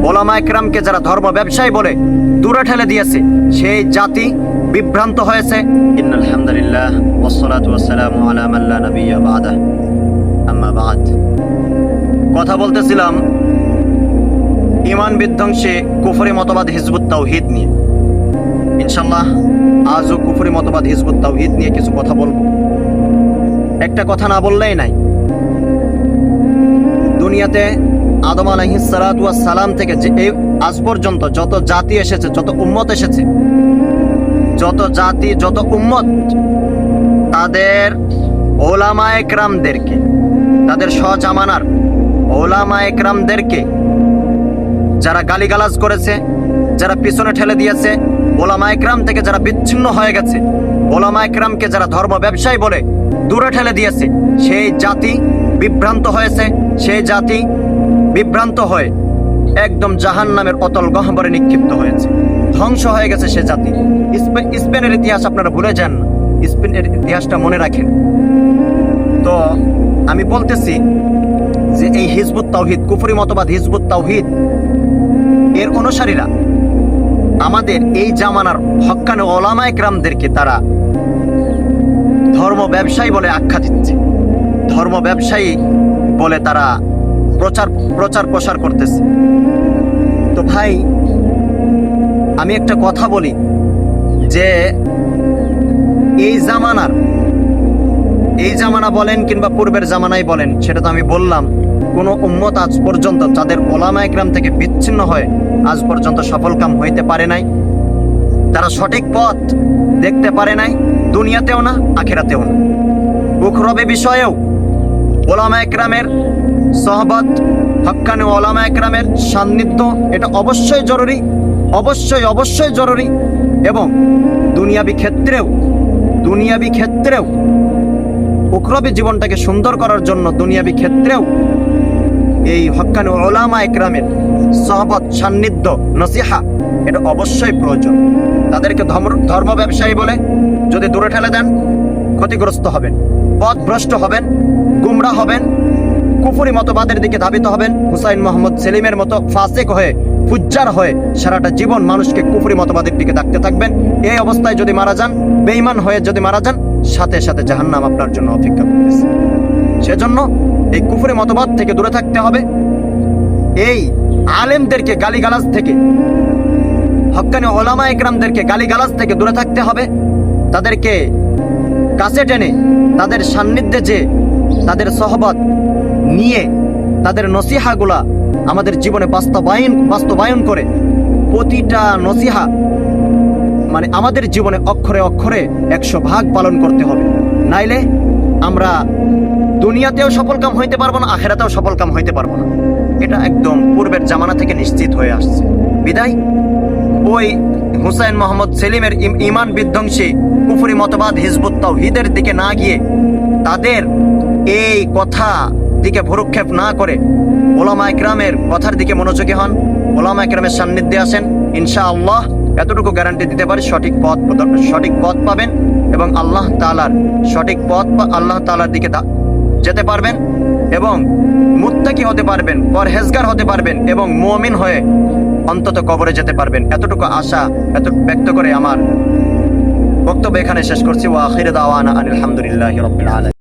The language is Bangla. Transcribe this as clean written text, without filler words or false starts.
ওলামা একরামকে যারা ধর্ম ব্যবসায়ী বলে দূরে ঠেলে দিয়েছে, সেই জাতি বিভ্রান্ত হয়েছে। ইন্নাল হামদুলিল্লাহ ওয়াসসালাতু ওয়াসসালামু আলা মান লা নাবিয়্যা বা'দা, আম্মা বা'দ। কথা বলতেছিলাম ঈমান বিধ্বংসী কুফরি মতবাদ হিজবুত তাওহীদ নিয়ে। ইনশাআল্লাহ আজও কুফরি মতবাদ হিজবুত তাওহীদ নিয়ে কিছু কথা বলবো। একটা কথা না বললেই নাই। দুনিয়াতে আদম আলাইহিস সালাতু ওয়াস সালাম থেকে যে আজ পর্যন্ত যত জাতি এসেছে, যত উম্মত এসেছে, যত জাতি, যত উম্মত, তাদের ওলামা একরামদেরকে, তাদের সহজামানার ওলামা একরামদেরকে যারা গালিগালাজ করেছে, যারা পিছনে ঠেলে দিয়েছে, ওলামা একরাম থেকে যারা বিচ্ছিন্ন হয়ে গেছে, ওলামা একরামকে যারা ধর্ম ব্যবসায়ী বলে দূরে ঠেলে দিয়েছে, সেই জাতি বিভ্রান্ত হয়েছে। সেই জাতি বিভ্রান্ত হয়ে একদম জাহান্নামের অতল গহ্বরে নিক্ষিপ্ত হয়েছে, ধ্বংস হয়ে গেছে সে জাতি। স্পেনের ইতিহাস আপনারা ভুলে যান না, স্পেনের ইতিহাসটা মনে রাখেন। তো আমি বলতেছি যে এই হিজবুত তাওহীদ, কুফরি মতবাদ হিজবুত তাওহীদ এর অনুসারীরা আমাদের এই জামানার হক্কানে ওলামা একরামদেরকে তারা ধর্ম ব্যবসায়ী বলে আখ্যা দিচ্ছে, ধর্ম ব্যবসায়ী বলে তারা প্রচার প্রসার করতেছে। তো ভাই, আমি একটা কথা বলি যে এই জামানা বলেন কিংবা পূর্বের জামানায় বলেন, সেটা তো আমি বললাম, কোনো উম্মত আজ পর্যন্ত তাদের ওলামা একরাম থেকে বিচ্ছিন্ন হয়ে আজ পর্যন্ত সফলকাম হইতে পারে নাই। তারা সঠিক পথ দেখতে পারে নাই, দুনিয়াতেও না, আখিরাতেও না। উখরবে বিষয়েও ওলামা একরামের সহবত, হক্কানি ওলামা একরামের সান্নিধ্য, এটা অবশ্যই জরুরি, অবশ্যই জরুরি। এবং দুনিয়াবি ক্ষেত্রেও উখরবি জীবনটাকে সুন্দর করার জন্য দুনিয়াবি ক্ষেত্রেও এই হক্কানি ওলামা একরামের সহবত, সান্নিধ্য, নসিহা এটা অবশ্যই প্রয়োজন। তাদেরকে ধর্ম ব্যবসায়ী বলে যদি দূরে ঠেলে দেন, ক্ষতিগ্রস্ত হবেন, পথভ্রষ্ট হবেন, গুমরা হবেন, কুফরি মতবাদের দিকে ধাবিত হবেন। হুসাইন মোহাম্মদ সেলিমের মতো ফাসিক হয়ে, ফুজ্জার হয়ে সারাটা জীবন মানুষকে কুফরি মতবাদের দিকে ডাকতে থাকবেন। এই অবস্থায় যদি মারা যান, বেঈমান হয়ে যদি মারা যান, সাথে সাথে জাহান্নাম আপনার জন্য অপেক্ষা করতেছে। সেজন্য এই কুফরি মতবাদ থেকে দূরে থাকতে হবে। এই আলেমদেরকে গালিগালাজ থেকে, হক্কানি ওলামা একরামদেরকে গালিগালাজ থেকে দূরে থাকতে হবে। তাদেরকে কাছে টেনে তাদের সান্নিধ্যে যে তাদের সহবত নিয়ে তাদের নসিহাগুলা আমাদের জীবনে বাস্তবায়ন করে প্রতিটা নসিহা মানে আমাদের জীবনে অক্ষরে অক্ষরে 100% পালন করতে হবে। নাইলে আমরা দুনিয়াতেও সফলকাম হইতে পারবো না, আখিরাতেও সফলকাম হইতে পারবো না। এটা একদম পূর্বের জামানা থেকে নিশ্চিত হয়ে আসছে। বিদায় ওই হুসাইন মোহাম্মদ সেলিমের ঈমান বিধ্বংসী কুফরি মতবাদ হিজবুত তাওহীদের দিকে না গিয়ে, তাদের এই কথা দিকে ভ্রুক্ষেপ না করে ওলামা একরামের কথার দিকে মনোযোগী হন, ওলামা একরামের সান্নিধ্যে আসেন। ইনশাআল্লাহ এতটুকু গ্যারান্টি দিতে পারি, সঠিক পথ পাবেন এবং আল্লাহ তাআলার সঠিক পথ আল্লাহ তাআলার দিকে যেতে পারবেন এবং মুত্তাকি হতে পারবেন, পরহেজগার হতে পারবেন এবং মুমিন হয়ে অন্তত কবরে যেতে পারবেন। এতটুকু আশা ব্যক্ত করে আমার বক্তব্য এখানে শেষ করছি। ওয়া আখিরু দাওয়ানা আনিল হামদুলিল্লাহি রাব্বিল আলামিন।